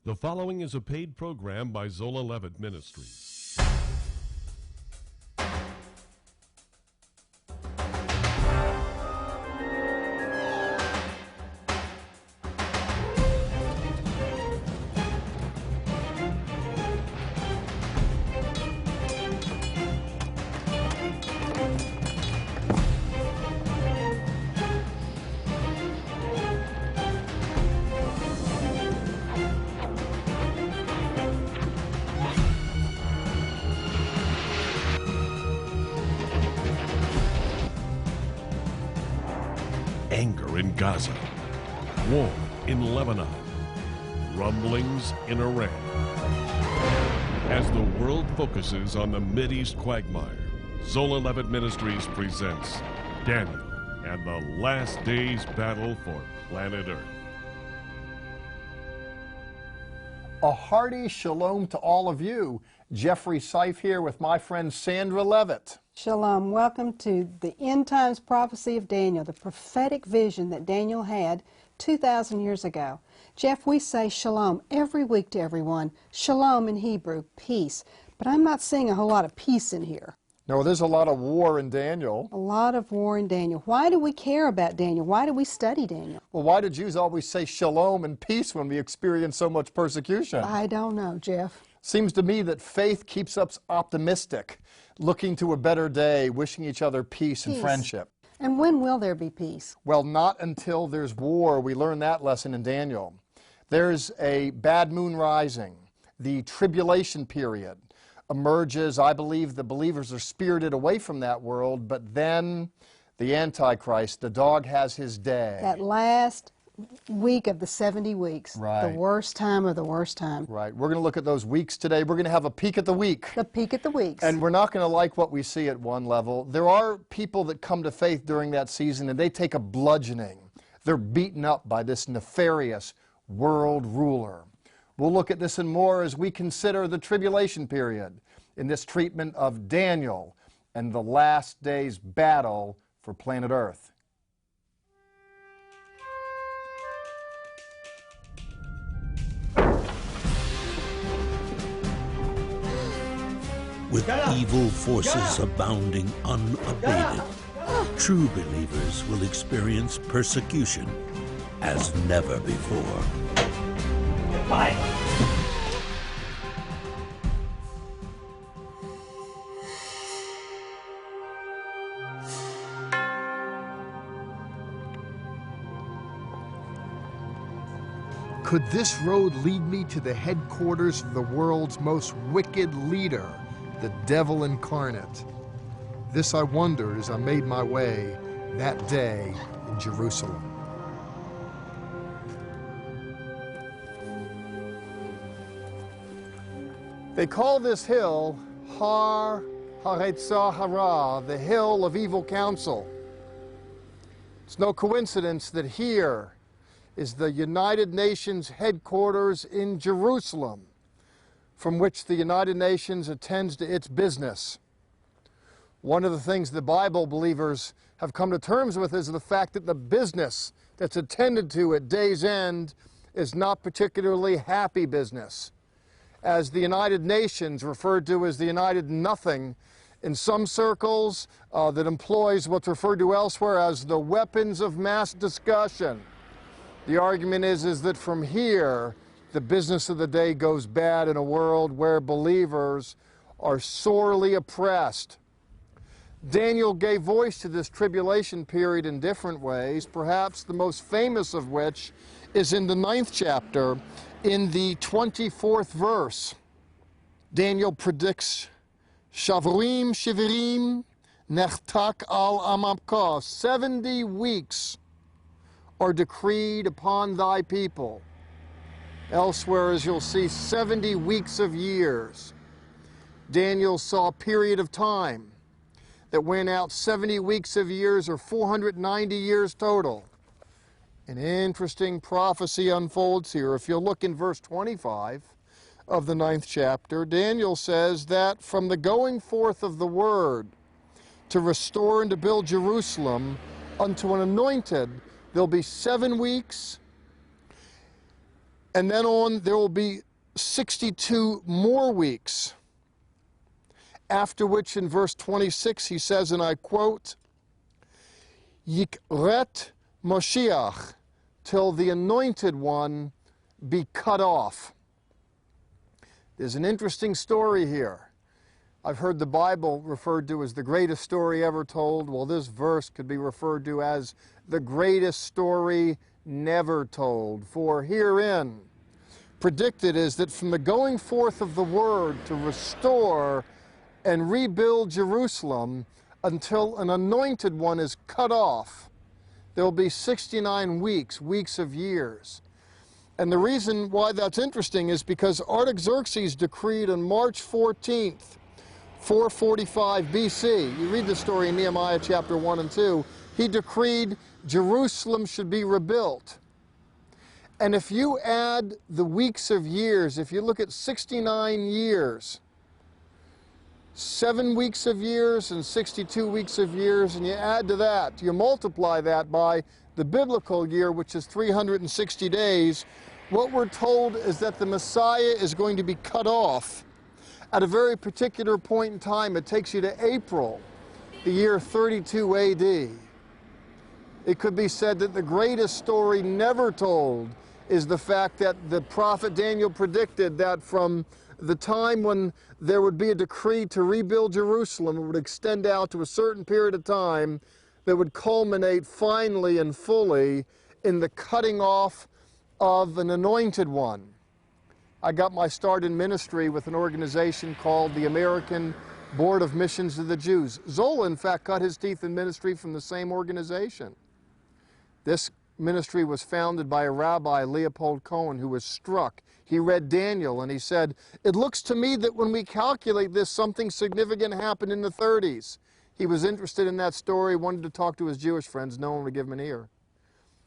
The following is a paid program by Zola Levitt Ministries. Anger in Gaza, war in Lebanon, rumblings in Iran. As the world focuses on the Mideast quagmire, Zola Levitt Ministries presents Daniel and the Last Days Battle for Planet Earth. A hearty shalom to all of you. Jeffrey Seif here with my friend Sandra Levitt. Shalom. Welcome to the end times prophecy of Daniel, the prophetic vision that Daniel had 2,000 years ago. Jeff, we say shalom every week to everyone. Shalom in Hebrew, peace. But I'm not seeing a whole lot of peace in here. No, there's a lot of war in Daniel. A lot of war in Daniel. Why do we care about Daniel? Why do we study Daniel? Well, why do Jews always say shalom and peace when we experience so much persecution? I don't know, Jeff. Seems to me that faith keeps us optimistic, looking to a better day, wishing each other peace and friendship. And when will there be peace? Well, not until there's war. We learn that lesson in Daniel. There's a bad moon rising. The tribulation period emerges. I believe the believers are spirited away from that world, but then the antichrist, the dog has his day. That last week of the 70 weeks. Right. The worst time of the worst time. Right. We're going to look at those weeks today. We're going to have a peek at the week. The peek at the weeks. And we're not going to like what we see at one level. There are people that come to faith during that season and they take a bludgeoning. They're beaten up by this nefarious world ruler. We'll look at this and more as we consider the tribulation period in this treatment of Daniel and the last day's battle for planet Earth. With evil forces abounding unabated, true believers will experience persecution as never before. Bye. Could this road lead me to the headquarters of the world's most wicked leader, the devil incarnate? This I wondered as I made my way that day in Jerusalem. They call this hill Har Haretzah Hara, the hill of evil counsel. It's no coincidence that here is the United Nations headquarters in Jerusalem, from which the United Nations attends to its business. One of the things the Bible believers have come to terms with is the fact that the business that's attended to at day's end is not particularly happy business. As the United Nations, referred to as the United Nothing, in some circles that employs what's referred to elsewhere as the weapons of mass discussion. The argument is that from here, the business of the day goes bad in a world where believers are sorely oppressed. Daniel gave voice to this tribulation period in different ways, perhaps the most famous of which is in the 9th chapter, in the 24th verse. Daniel predicts, Shavurim Shivirim Nechtak al Amamka, 70 weeks are decreed upon thy people. Elsewhere, as you'll see, 70 weeks of years. Daniel saw a period of time that went out 70 weeks of years, or 490 years total. An interesting prophecy unfolds here. If you'll look in verse 25 of the 9th chapter, Daniel says that from the going forth of the word to restore and to build Jerusalem unto an anointed, there'll be 7 weeks, And then on, there will be 62 more weeks. After which, in verse 26, he says, and I quote, Yikret Moshiach, till the anointed one be cut off. There's an interesting story here. I've heard the Bible referred to as the greatest story ever told. Well, this verse could be referred to as the greatest story never told. For herein predicted is that from the going forth of the word to restore and rebuild Jerusalem until an anointed one is cut off, there will be 69 weeks of years. And the reason why that's interesting is because Artaxerxes decreed on March 14th, 445 BC, you read the story in Nehemiah chapter 1 and 2, he decreed Jerusalem should be rebuilt. And if you add the weeks of years, if you look at 69 years, 7 weeks of years and 62 weeks of years, and you add to that, you multiply that by the biblical year, which is 360 days, what we're told is that the Messiah is going to be cut off at a very particular point in time. It takes you to April, the year 32 AD. It could be said that the greatest story never told is the fact that the prophet Daniel predicted that from the time when there would be a decree to rebuild Jerusalem, it would extend out to a certain period of time that would culminate finally and fully in the cutting off of an anointed one. I got my start in ministry with an organization called the American Board of Missions of the Jews. Zola, in fact, cut his teeth in ministry from the same organization. This ministry was founded by a rabbi, Leopold Cohen, who was struck. He read Daniel and he said, it looks to me that when we calculate this, something significant happened in the 30s. He was interested in that story, wanted to talk to his Jewish friends. No one would give him an ear.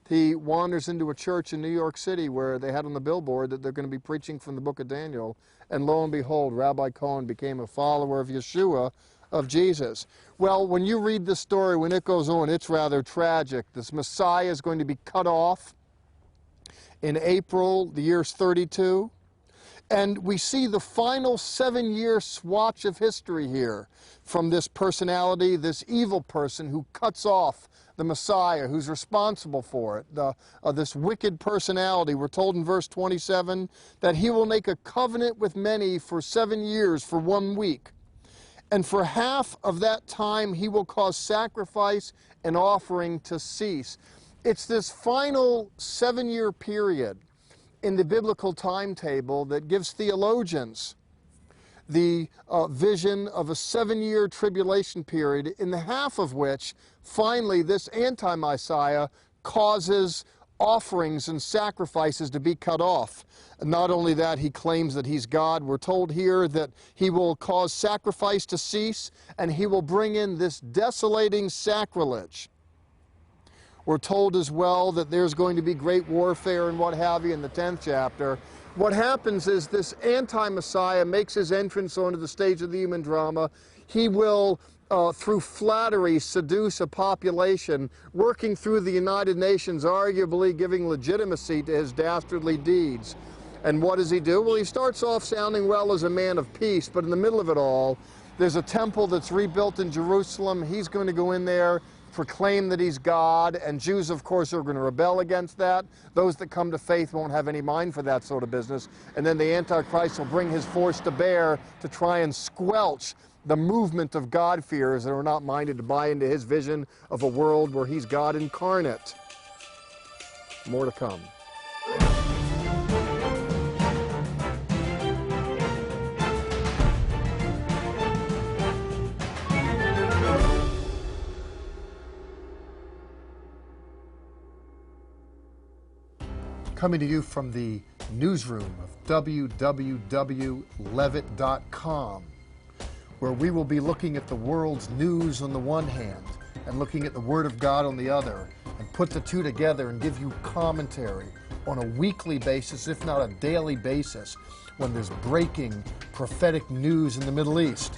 He wanders into a church in New York City where they had on the billboard that they're going to be preaching from the book of Daniel. And lo and behold, Rabbi Cohen became a follower of Yeshua, of Jesus. Well, when you read the story, when it goes on, it's rather tragic. This Messiah is going to be cut off in April, the year's 32. And we see the final 7-year swatch of history here from this personality, this evil person who cuts off the Messiah, who's responsible for it, this wicked personality. We're told in verse 27 that he will make a covenant with many for 7 years, for 1 week. And for half of that time, he will cause sacrifice and offering to cease. It's this final 7-year period in the biblical timetable that gives theologians the vision of a 7-year tribulation period, in the half of which, finally, this anti-Messiah causes offerings and sacrifices to be cut off. And not only that, he claims that he's God. We're told here that he will cause sacrifice to cease, and he will bring in this desolating sacrilege. We're told as well that there's going to be great warfare and what have you in the 10th chapter. What happens is this anti-Messiah makes his entrance onto the stage of the human drama. He will, through flattery, seduce a population, working through the United Nations, arguably giving legitimacy to his dastardly deeds. And what does he do? Well, he starts off sounding well as a man of peace, but in the middle of it all, there's a temple that's rebuilt in Jerusalem. He's going to go in there, proclaim that he's God, and Jews, of course, are going to rebel against that. Those that come to faith won't have any mind for that sort of business. And then the Antichrist will bring his force to bear to try and squelch the movement of God-fearers that are not minded to buy into his vision of a world where he's God incarnate. More to come. Coming to you from the newsroom of www.levitt.com, where we will be looking at the world's news on the one hand and looking at the Word of God on the other, and put the two together and give you commentary on a weekly basis, if not a daily basis, when there's breaking prophetic news in the Middle East.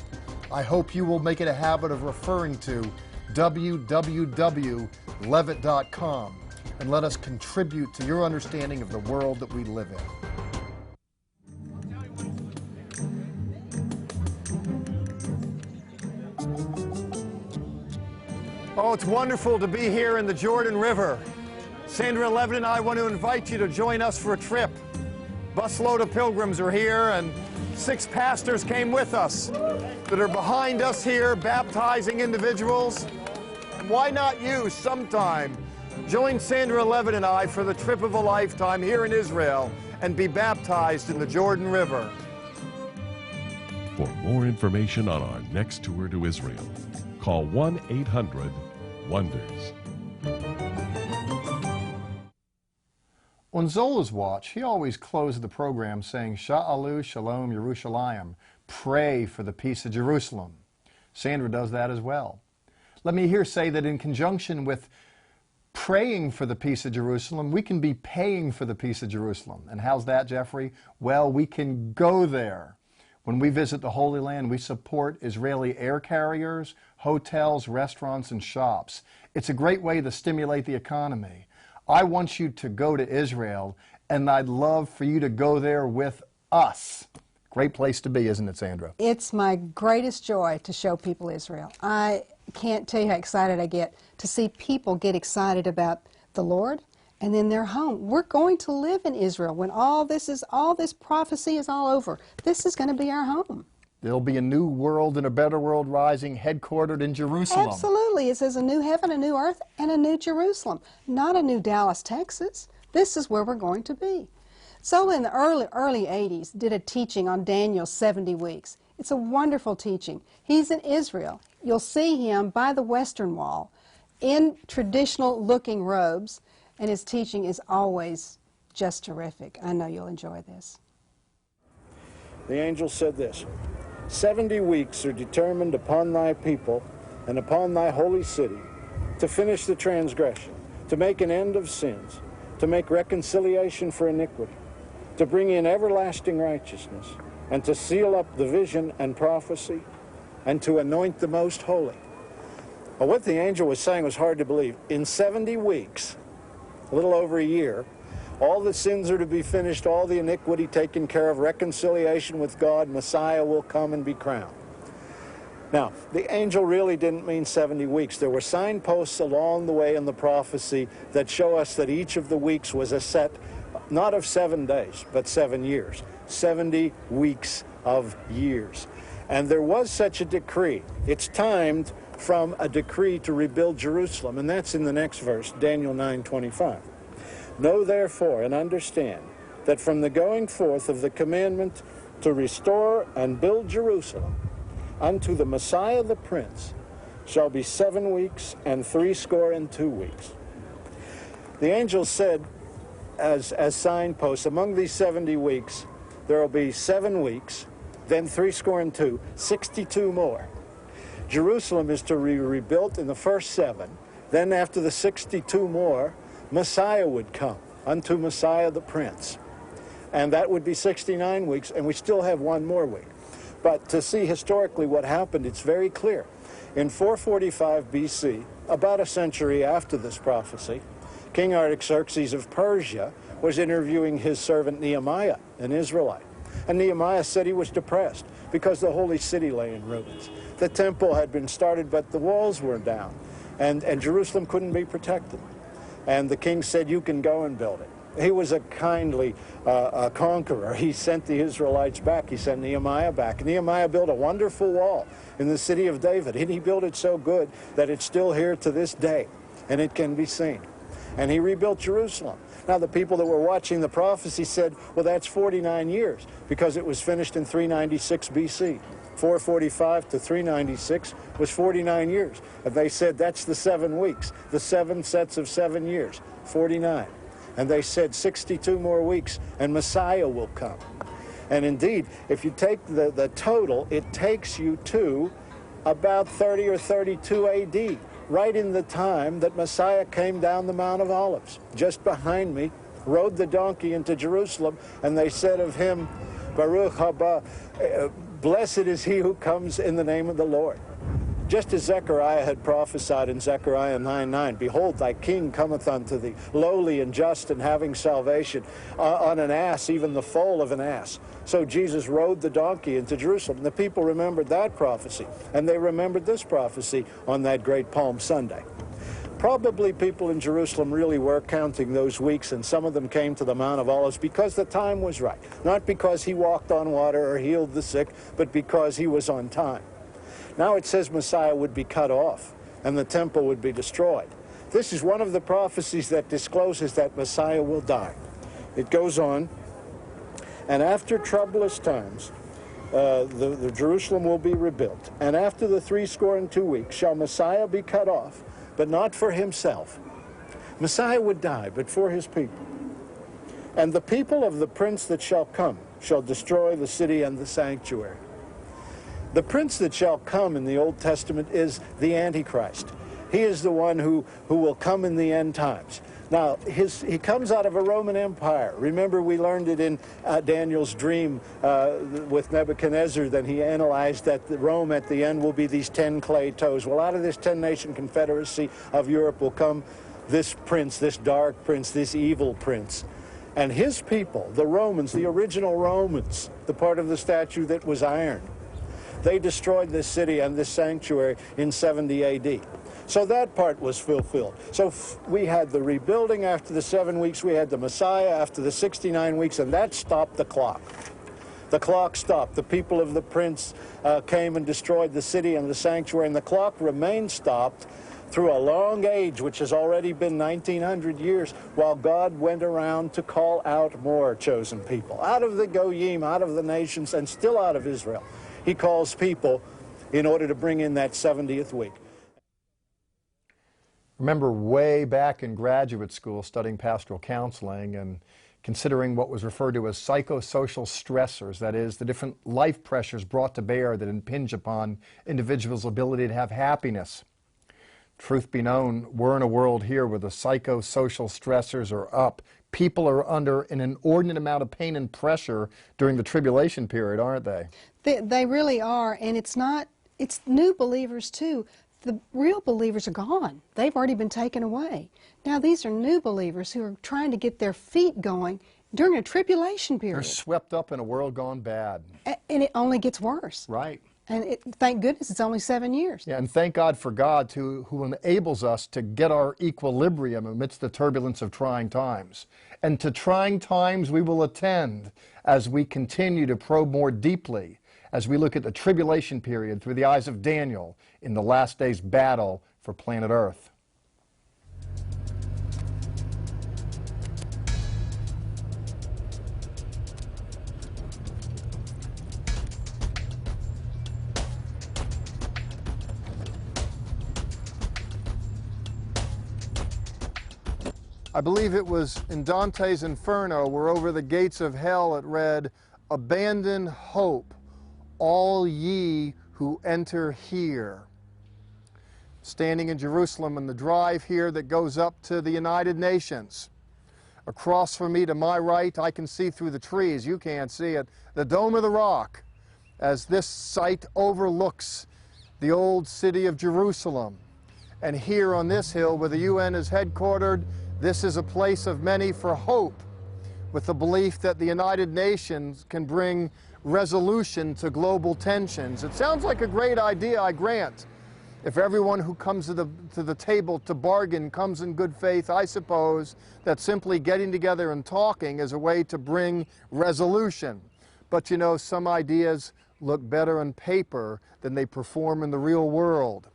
I hope you will make it a habit of referring to www.levitt.com. and let us contribute to your understanding of the world that we live in. Oh, it's wonderful to be here in the Jordan River. Sandra Levitt and I want to invite you to join us for a trip. Busload of pilgrims are here, and 6 pastors came with us that are behind us here, baptizing individuals. And why not you sometime join Sandra Levitt and I for the trip of a lifetime here in Israel and be baptized in the Jordan River? For more information on our next tour to Israel, call 1-800-WONDERS. On Zola's watch, he always closed the program saying, Sha'alu Shalom Yerushalayim, pray for the peace of Jerusalem. Sandra does that as well. Let me here say that in conjunction with praying for the peace of Jerusalem, we can be paying for the peace of Jerusalem. And how's that, Jeffrey? Well, we can go there. When we visit the Holy Land, we support Israeli air carriers, hotels, restaurants, and shops. It's a great way to stimulate the economy. I want you to go to Israel, and I'd love for you to go there with us. Great place to be, isn't it, Sandra? It's my greatest joy to show people Israel. I can't tell you how excited I get to see people get excited about the Lord and then their home. We're going to live in Israel when all this prophecy is all over. This is going to be our home. There'll be a new world and a better world rising, headquartered in Jerusalem. Absolutely. It says a new heaven, a new earth, and a new Jerusalem. Not a new Dallas, Texas. This is where we're going to be. Zola in the early 80s did a teaching on Daniel's 70 weeks. It's a wonderful teaching. He's in Israel. You'll see him by the Western Wall in traditional looking robes, and his teaching is always just terrific. I know you'll enjoy this. The angel said this, 70 weeks are determined upon thy people and upon thy holy city to finish the transgression, to make an end of sins, to make reconciliation for iniquity, to bring in everlasting righteousness, and to seal up the vision and prophecy, and to anoint the most holy. Well, what the angel was saying was hard to believe. In 70 weeks, a little over a year, all the sins are to be finished, all the iniquity taken care of, reconciliation with God, Messiah will come and be crowned. Now, the angel really didn't mean 70 weeks. There were signposts along the way in the prophecy that show us that each of the weeks was a set, not of 7 days, but 7 years. 70 weeks of years. And there was such a decree. It's timed from a decree to rebuild Jerusalem, and that's in the next verse, Daniel 9:25. Know therefore and understand that from the going forth of the commandment to restore and build Jerusalem unto the Messiah the Prince shall be 7 weeks and 62 weeks. The angel said as signposts, among these 70 weeks there will be 7 weeks, then 62, 62 more. Jerusalem is to be rebuilt in the first 7, then after the 62 more, Messiah would come, unto Messiah the Prince. And that would be 69 weeks, and we still have 1 more week. But to see historically what happened, it's very clear. In 445 BC, about a century after this prophecy, King Artaxerxes of Persia was interviewing his servant Nehemiah, an Israelite. And Nehemiah said he was depressed because the holy city lay in ruins. The temple had been started, but the walls were down, and Jerusalem couldn't be protected. And the king said, you can go and build it. He was a kindly conqueror. He sent the Israelites back. He sent Nehemiah back. Nehemiah built a wonderful wall in the city of David, and he built it so good that it's still here to this day, and it can be seen. And he rebuilt Jerusalem. Now, the people that were watching the prophecy said, well, that's 49 years, because it was finished in 396 BC. 445 to 396 was 49 years. And they said, that's the 7 weeks, the 7 sets of 7 years, 49. And they said 62 more weeks, and Messiah will come. And indeed, if you take the total, it takes you to about 30 or 32 AD, right in the time that Messiah came down the Mount of Olives. Just behind me, rode the donkey into Jerusalem, and they said of him, Baruch haba, blessed is he who comes in the name of the Lord. Just as Zechariah had prophesied in Zechariah 9:9, behold, thy king cometh unto thee, lowly and just and having salvation, on an ass, even the foal of an ass. So Jesus rode the donkey into Jerusalem. The people remembered that prophecy, and they remembered this prophecy on that great Palm Sunday. Probably people in Jerusalem really were counting those weeks, and some of them came to the Mount of Olives because the time was right. Not because he walked on water or healed the sick, but because he was on time. Now it says Messiah would be cut off and the temple would be destroyed. This is one of the prophecies that discloses that Messiah will die. It goes on, and after troublous times, the Jerusalem will be rebuilt. And after the 62 weeks shall Messiah be cut off, but not for himself. Messiah would die, but for his people. And the people of the prince that shall come shall destroy the city and the sanctuary. The prince that shall come in the Old Testament is the antiChrist. He is the one who will come in the end times. Now, he comes out of a Roman Empire. Remember, we learned it in Daniel's dream with Nebuchadnezzar, that he analyzed that Rome at the end will be these 10 clay toes. Well, out of this 10-nation confederacy of Europe will come this prince, this dark prince, this evil prince. And his people, the Romans, the original Romans, the part of the statue that was iron, they destroyed this city and this sanctuary in 70 AD. So that part was fulfilled. So we had the rebuilding after the 7 weeks, we had the Messiah after the 69 weeks, and that stopped the clock. The clock stopped. The people of the prince came and destroyed the city and the sanctuary, and the clock remained stopped through a long age, which has already been 1900 years, while God went around to call out more chosen people. Out of the Goyim, out of the nations, and still out of Israel. He calls people in order to bring in that 70th week. Remember way back in graduate school studying pastoral counseling and considering what was referred to as psychosocial stressors, that is, the different life pressures brought to bear that impinge upon individuals' ability to have happiness. Truth be known, we're in a world here where the psychosocial stressors are up. People are under an inordinate amount of pain and pressure during the tribulation period, aren't they? They really are, and it's new believers too. The real believers are gone. They've already been taken away. Now these are new believers who are trying to get their feet going during a tribulation period. They're swept up in a world gone bad. And it only gets worse. Right. And thank goodness it's only 7 years. Yeah, and thank God for God who enables us to get our equilibrium amidst the turbulence of trying times. And to trying times we will attend as we continue to probe more deeply, as we look at the tribulation period through the eyes of Daniel in the last days battle for planet Earth. I believe it was in Dante's Inferno, where over the gates of hell it read, "Abandon hope, all ye who enter here." Standing in Jerusalem on the drive here that goes up to the United Nations. Across from me to my right, I can see through the trees, you can't see it, the Dome of the Rock, as this site overlooks the old city of Jerusalem. And here on this hill where the UN is headquartered, this is a place of many for hope, with the belief that the United Nations can bring resolution to global tensions. It sounds like a great idea, I grant. If everyone who comes to the table to bargain comes in good faith, I suppose that simply getting together and talking is a way to bring resolution. But you know, some ideas look better on paper than they perform in the real world.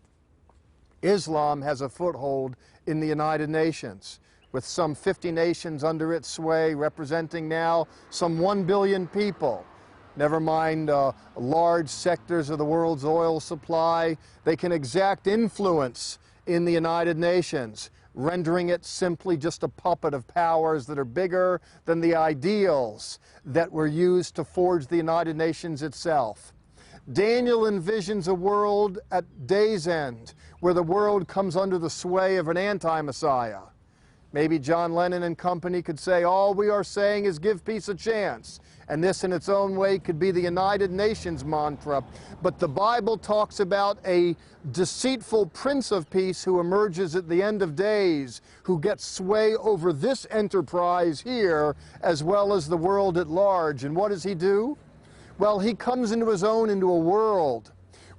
Islam has a foothold in the United Nations, with some 50 nations under its sway, representing now some 1 billion people. Never mind large sectors of the world's oil supply. They can exact influence in the United Nations, rendering it simply just a puppet of powers that are bigger than the ideals that were used to forge the United Nations itself. Daniel envisions a world at day's end where the world comes under the sway of an anti-Messiah. Maybe John Lennon and company could say, all we are saying is give peace a chance. And this in its own way could be the United Nations mantra. But the Bible talks about a deceitful prince of peace who emerges at the end of days, who gets sway over this enterprise here as well as the world at large. And what does he do? Well, he comes into his own, into a world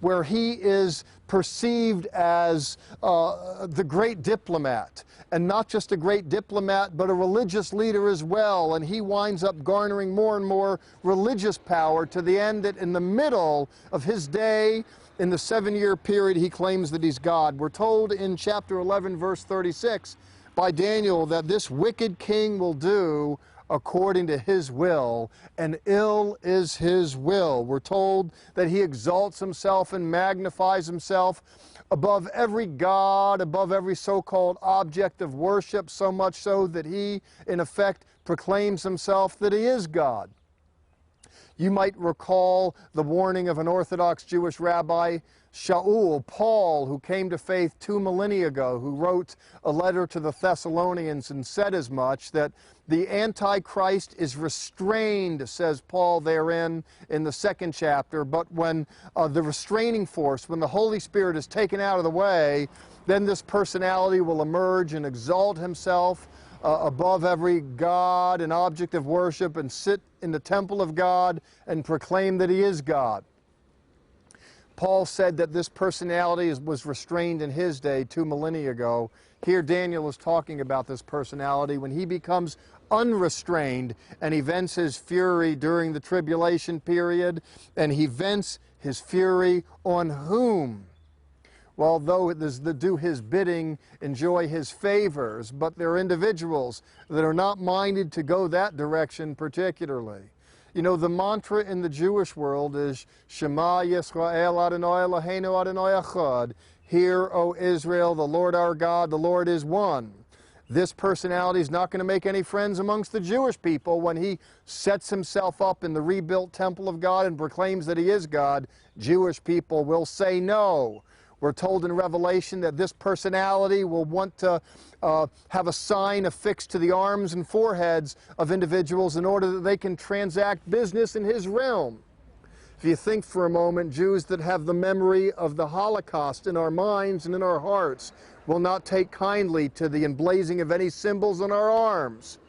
where he is perceived as the great diplomat, and not just a great diplomat, but a religious leader as well, and he winds up garnering more and more religious power to the end that in the middle of his day, in the 7-year period, he claims that he's God. We're told in chapter 11, verse 36, by Daniel that this wicked king will do according to his will, and ill is his will. We're told that he exalts himself and magnifies himself above every god, above every so-called object of worship, so much so that he, in effect, proclaims himself that he is God. You might recall the warning of an Orthodox Jewish rabbi, Shaul, Paul, who came to faith 2 millennia ago, who wrote a letter to the Thessalonians and said as much, that the antichrist is restrained, says Paul therein in the 2nd chapter, but when the restraining force, when the Holy Spirit is taken out of the way, then this personality will emerge and exalt himself above every god and object of worship and sit in the temple of God and proclaim that he is God. Paul said that this personality was restrained in his day 2 millennia ago. Here Daniel is talking about this personality when he becomes unrestrained and he vents his fury during the tribulation period, and he vents his fury on whom? Well, though that do his bidding, enjoy his favors, but there are individuals that are not minded to go that direction particularly. You know, the mantra in the Jewish world is Shema Yisrael Adonai Eloheinu Adonai Echad. Hear, O Israel, the Lord our God, the Lord is one. This personality is not going to make any friends amongst the Jewish people when he sets himself up in the rebuilt temple of God and proclaims that he is God. Jewish people will say no. We're told in Revelation that this personality will want to have a sign affixed to the arms and foreheads of individuals in order that they can transact business in his realm. If you think for a moment, Jews that have the memory of the Holocaust in our minds and in our hearts will not take kindly to the emblazing of any symbols on our arms,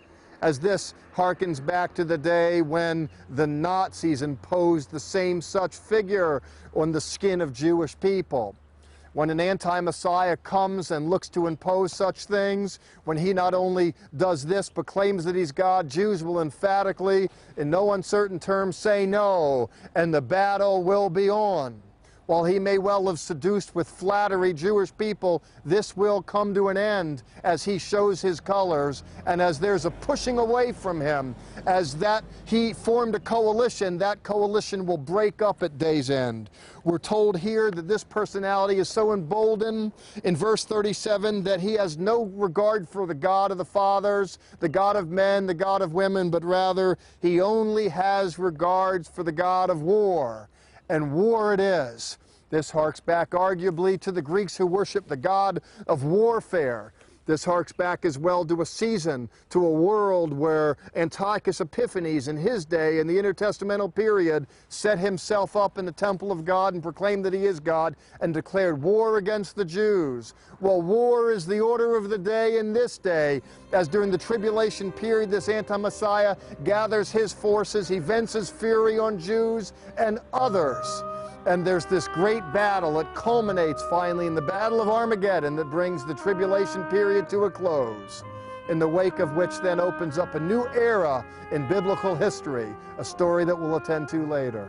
as this harkens back to the day when the Nazis imposed the same such figure on the skin of Jewish people. When an anti-Messiah comes and looks to impose such things, when he not only does this but claims that he's God, Jews will emphatically, in no uncertain terms, say no, and the battle will be on. While he may well have seduced with flattery Jewish people, this will come to an end as he shows his colors and as there's a pushing away from him. As that he formed a coalition, that coalition will break up at day's end. We're told here that this personality is so emboldened in verse 37 that he has no regard for the God of the fathers, the God of men, the God of women, but rather he only has regards for the God of war. And war it is. This harks back arguably to the Greeks who worship the god of warfare. This harks back as well to a season, to a world where Antiochus Epiphanes in his day, in the intertestamental period, set himself up in the temple of God and proclaimed that he is God and declared war against the Jews. Well, war is the order of the day in this day, as during the tribulation period, this anti-Messiah gathers his forces, he vents his fury on Jews and others. And there's this great battle that culminates finally in the Battle of Armageddon that brings the tribulation period to a close, in the wake of which then opens up a new era in biblical history, a story that we'll attend to later.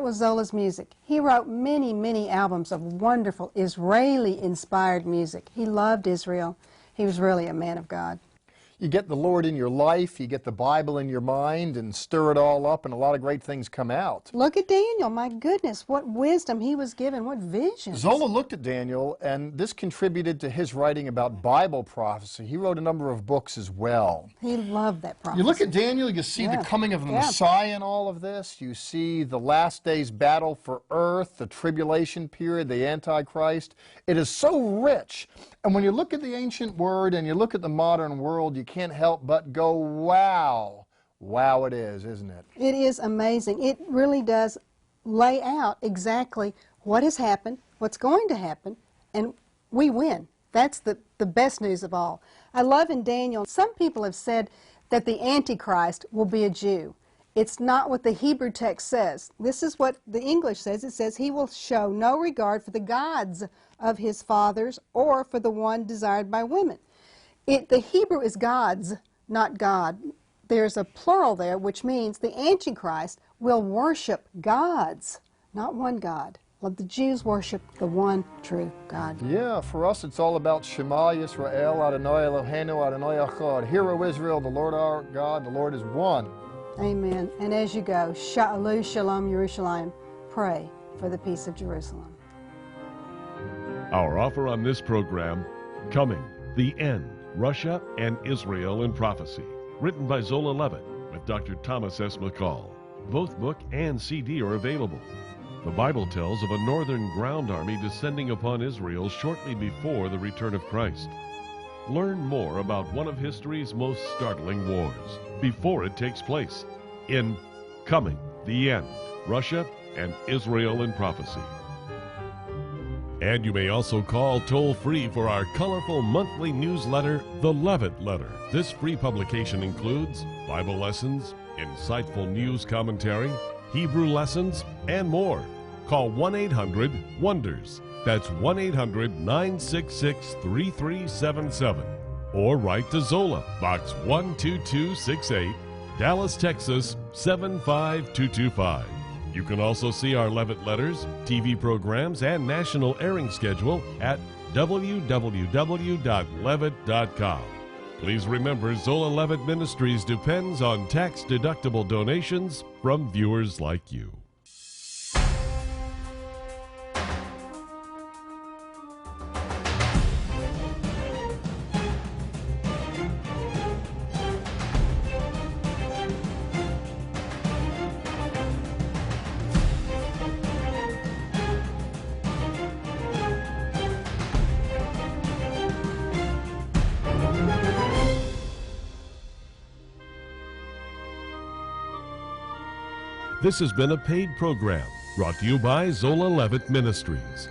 was Zola's music. He wrote many, many albums of wonderful Israeli-inspired music. He loved Israel. He was really a man of God. You get the Lord in your life, you get the Bible in your mind, and stir it all up, and a lot of great things come out. Look at Daniel. My goodness, what wisdom he was given, what vision. Zola looked at Daniel, and this contributed to his writing about Bible prophecy. He wrote a number of books as well. He loved that prophecy. You look at Daniel, you see the coming of the Messiah in all of this. You see the last days battle for earth, the tribulation period, the antichrist. It is so rich. And when you look at the ancient word and you look at the modern world, you can't help but go, wow. Wow it is, isn't it? It is amazing. It really does lay out exactly what has happened, what's going to happen, and we win. That's the best news of all. I love in Daniel, some people have said that the antichrist will be a Jew. It's not what the Hebrew text says. This is what the English says. It says he will show no regard for the gods of his fathers or for the one desired by women. The Hebrew is gods, not God. There's a plural there, which means the Antichrist will worship gods, not one God. Let the Jews worship the one true God. Yeah, for us it's all about Shema Yisrael, Adonai Eloheinu, Adonai Echad. Hear, O Israel, the Lord our God, the Lord is one. Amen. And as you go, Sha'alu Shalom Yerushalayim, pray for the peace of Jerusalem. Our offer on this program, Coming, the End, Russia and Israel in Prophecy, written by Zola Levitt with Dr. Thomas S. McCall. Both book and CD are available. The Bible tells of a northern ground army descending upon Israel shortly before the return of Christ. Learn more about one of history's most startling wars before it takes place in Coming, the End, Russia and Israel in Prophecy. And you may also call toll-free for our colorful monthly newsletter, The Levitt Letter. This free publication includes Bible lessons, insightful news commentary, Hebrew lessons, and more. Call 1-800-WONDERS. That's 1-800-966-3377. Or write to Zola, Box 12268, Dallas, Texas 75225. You can also see our Levitt letters, TV programs, and national airing schedule at www.levitt.com. Please remember, Zola Levitt Ministries depends on tax-deductible donations from viewers like you. This has been a paid program brought to you by Zola Levitt Ministries.